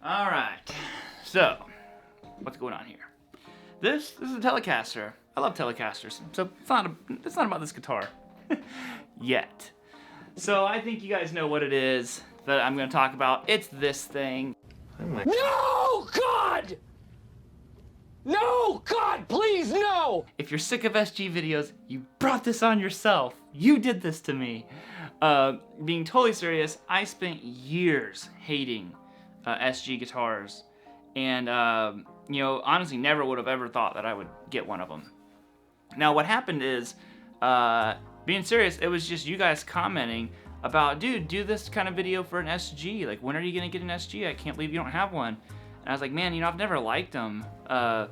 All right, so what's going on here? This is a Telecaster. I love Telecasters, so it's not about this guitar yet. So I think you guys know what it is that I'm going to talk about. It's this thing. No, God! No, God, please, no! If you're sick of SG videos, you brought this on yourself. You did this to me. Being totally serious, I spent years hating SG guitars, and you know, honestly, never would have ever thought that I would get one of them. Now, what happened is, being serious, it was just you guys commenting about, dude, do this kind of video for an SG. Like, when are you gonna get an SG? I can't believe you don't have one. And I was like, man, you know, I've never liked them. I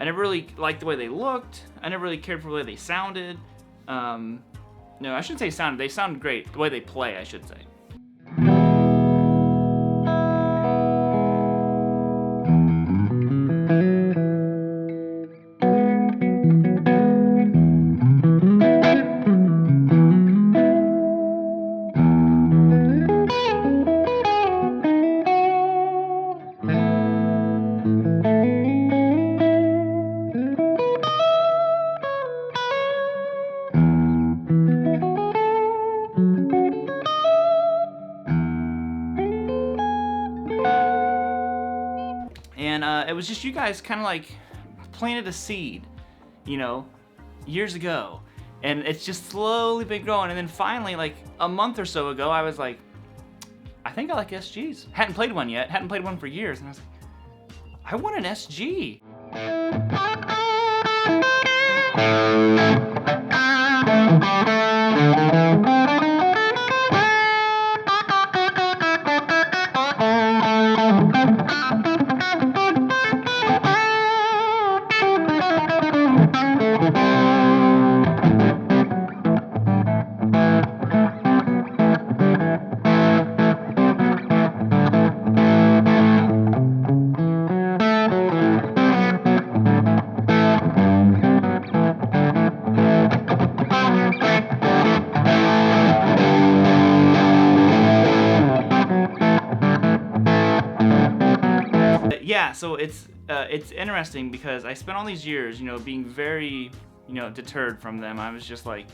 never really liked the way they looked. I never really cared for the way they sounded. No, I shouldn't say sounded. They sound great. The way they play, I should say. And it was just you guys kind of like planted a seed, you know, years ago. And it's just slowly been growing. And then finally, like a month or so ago, I was like, I think I like SGs. Hadn't played one yet. Hadn't played one for years. And I was like, I want an SG. Yeah, so it's interesting because I spent all these years, you know, being very, you know, deterred from them. I was just like,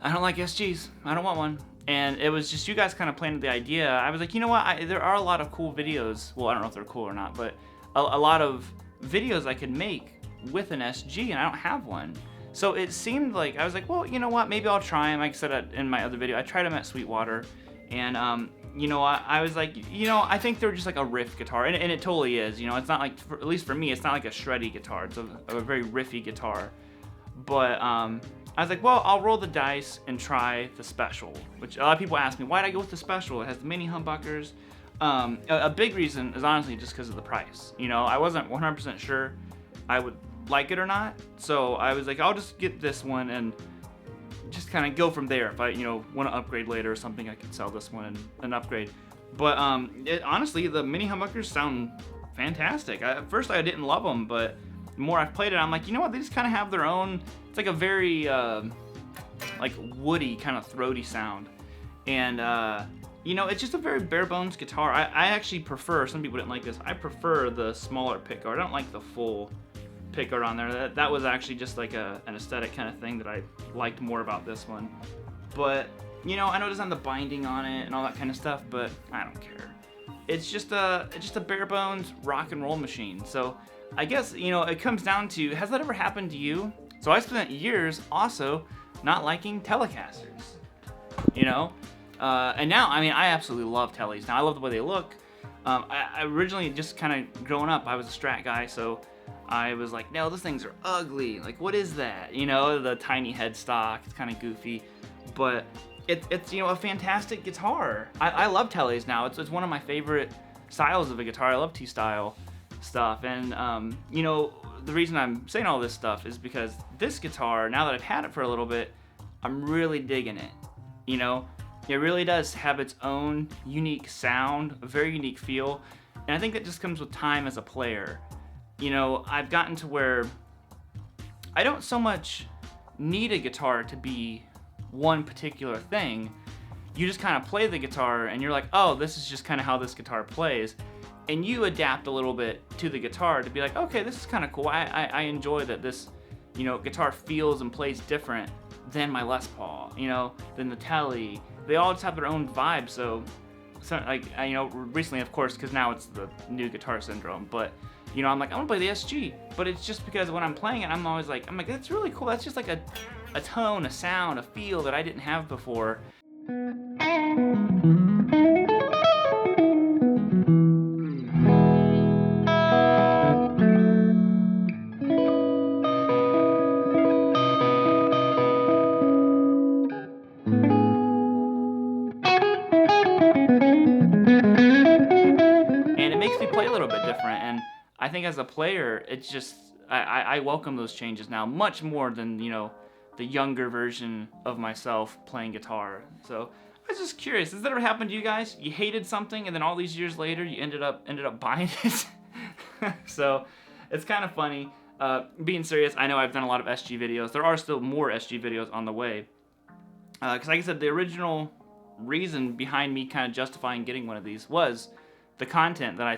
I don't like SGs. I don't want one. And it was just you guys kind of planted the idea. I was like, you know what? There are a lot of cool videos. Well, I don't know if they're cool or not, but a lot of videos I could make with an SG, and I don't have one. So it seemed like I was like, well, you know what? Maybe I'll try them. Like I said in my other video, I tried them at Sweetwater, and you know, I was like, you know, I think they're just like a riff guitar, and it totally is. You know, it's not like, at least for me, it's not like a shreddy guitar. It's a very riffy guitar. But I was like, well, I'll roll the dice and try the special, which a lot of people ask me, why did I go with the special? It has the mini humbuckers. A big reason is honestly just because of the price. You know, I wasn't 100% sure I would like it or not, so I was like, I'll just get this one and just kind of go from there. If I, you know, want to upgrade later or something, I could sell this one and upgrade. But honestly, the mini humbuckers sound fantastic. At first, I didn't love them, but the more I've played it, I'm like, you know what? They just kind of have their own. It's like a very like woody kind of throaty sound, and you know, it's just a very bare bones guitar. I actually prefer. Some people didn't like this. I prefer the smaller pickguard. I don't like the full pickguard on there. That was actually just like an aesthetic kind of thing that I liked more about this one. But you know, I know it doesn't have the binding on it and all that kind of stuff, but I don't care. It's just a bare bones rock and roll machine. So I guess, you know, it comes down to, has that ever happened to you? So I spent years also not liking Telecasters, you know, and now, I mean, I absolutely love Teles. Now I love the way they look. I originally, just kind of growing up, I was a Strat guy, so I was like, no, those things are ugly. Like, what is that? You know, the tiny headstock, it's kind of goofy, but it's you know, a fantastic guitar. I love Teles now. It's one of my favorite styles of a guitar. I love T-style stuff, and you know, the reason I'm saying all this stuff is because this guitar, now that I've had it for a little bit, I'm really digging it. You know, it really does have its own unique sound, a very unique feel, and I think that just comes with time as a player. You know, I've gotten to where I don't so much need a guitar to be one particular thing. you just kind of play the guitar and you're like, oh, this is just kind of how this guitar plays. And you adapt a little bit to the guitar to be like, okay, this is kind of cool. I enjoy that this, you know, guitar feels and plays different than my Les Paul, you know, than the Tele. They all just have their own vibe. So like, you know, recently, of course, because now it's the new guitar syndrome, but, you know, I'm like, I want to play the SG, but it's just because when I'm playing it, I'm always like, that's really cool. That's just like a tone, a sound, a feel that I didn't have before. And it makes me play a little bit different, and I think as a player, it's just, I welcome those changes now much more than, you know, the younger version of myself playing guitar. So I was just curious, has that ever happened to you guys? You hated something and then all these years later you ended up buying it? So it's kind of funny. Being serious, I know I've done a lot of SG videos. There are still more SG videos on the way. Because like I said, the original reason behind me kind of justifying getting one of these was the content that I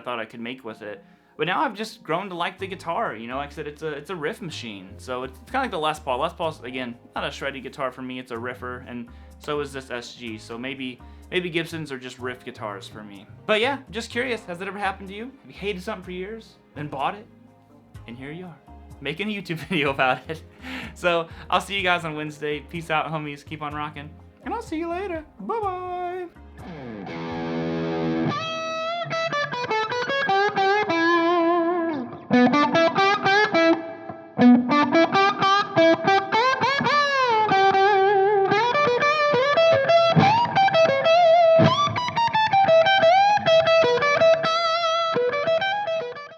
thought I could make with it. But now I've just grown to like the guitar, you know, like I said, it's a riff machine. So it's kind of like the Les Paul. Les Paul's, again, not a shreddy guitar for me, it's a riffer, and so is this SG. So maybe Gibsons are just riff guitars for me. But yeah, just curious, has that ever happened to you? Have you hated something for years, then bought it, and here you are, making a YouTube video about it. So I'll see you guys on Wednesday. Peace out, homies, keep on rocking, and I'll see you later. Bye-bye.